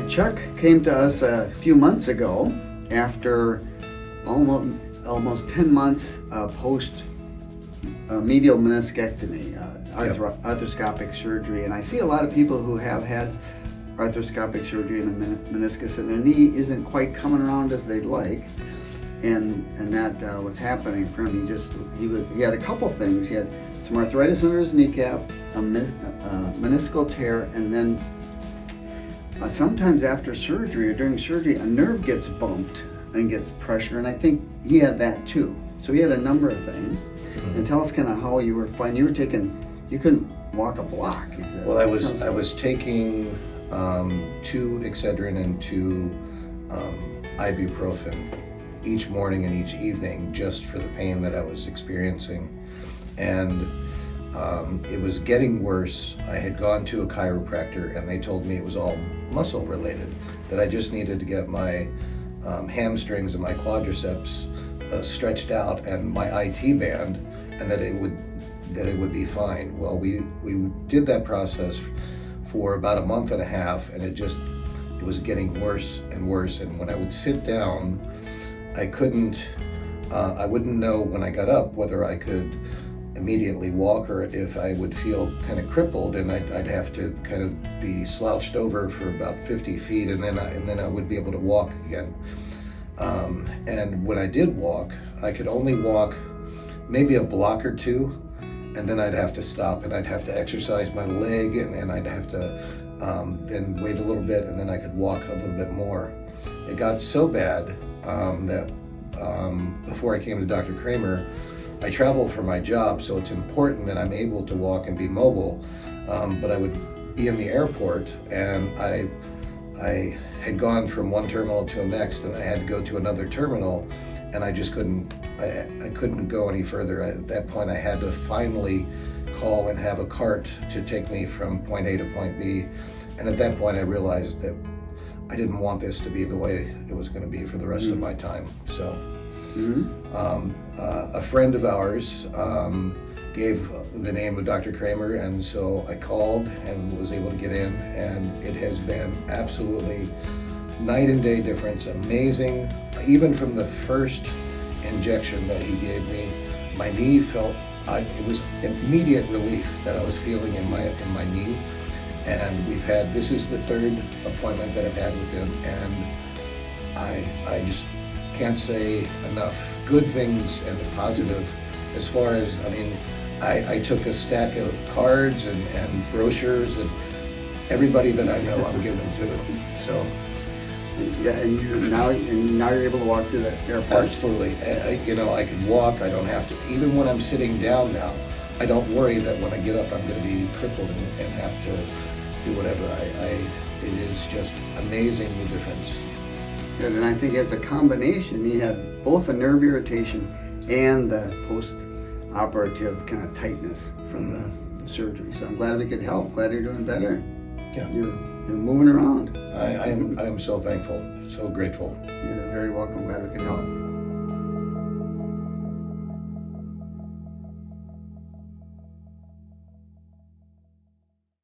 Chuck came to us a few months ago after almost 10 months post medial meniscectomy, arthroscopic surgery. And I see a lot of people who have had arthroscopic surgery in the meniscus and their knee isn't quite coming around as they'd like. And that was happening for him. He had a couple things. He had some arthritis under his kneecap, a meniscal tear, and then sometimes after surgery or during surgery, a nerve gets bumped and gets pressure, and I think he had that too. So he had a number of things. And tell us kind of how you were fine. You couldn't walk a block. Exactly. Well, I was taking 2 Excedrin and 2 ibuprofen each morning and each evening just for the pain that I was experiencing. And it was getting worse. I had gone to a chiropractor and they told me it was all muscle related, that I just needed to get my hamstrings and my quadriceps stretched out and my IT band, and that it would be fine. Well, we did that process for about a month and a half, and it was getting worse and worse. And when I would sit down, I wouldn't know when I got up whether I could immediately walk or if I would feel kind of crippled, and I'd have to kind of be slouched over for about 50 feet, and then I would be able to walk again. And when I did walk, I could only walk maybe a block or 2, and then I'd have to stop and I'd have to exercise my leg, and I'd have to then wait a little bit, and then I could walk a little bit more. It got so bad that before I came to Dr. Kramer, I travel for my job, so it's important that I'm able to walk and be mobile, but I would be in the airport, and I had gone from one terminal to the next, and I had to go to another terminal, and I just couldn't go any further. At that point, I had to finally call and have a cart to take me from point A to point B, and at that point I realized that I didn't want this to be the way it was going to be for the rest of my time. So a friend of ours gave the name of Dr. Kramer, and so I called and was able to get in, and it has been absolutely night and day difference. Amazing. Even from the first injection that he gave me, my knee felt, it was immediate relief that I was feeling in my knee. And this is the 3rd appointment that I've had with him, and I just can't say enough good things and positive as far as, I took a stack of cards and brochures, and everybody that I know I'm giving to. So yeah, and now you're able to walk through the airport. Absolutely. I can walk. I don't have to, even when I'm sitting down now, I don't worry that when I get up I'm going to be crippled and have to do whatever. It is just amazing the difference. Good, and I think as a combination, you had both the nerve irritation and the post-operative kind of tightness from the surgery. So I'm glad we could help. Glad you're doing better. Yeah. You're moving around. I am so thankful, so grateful. You're very welcome. Glad we could help.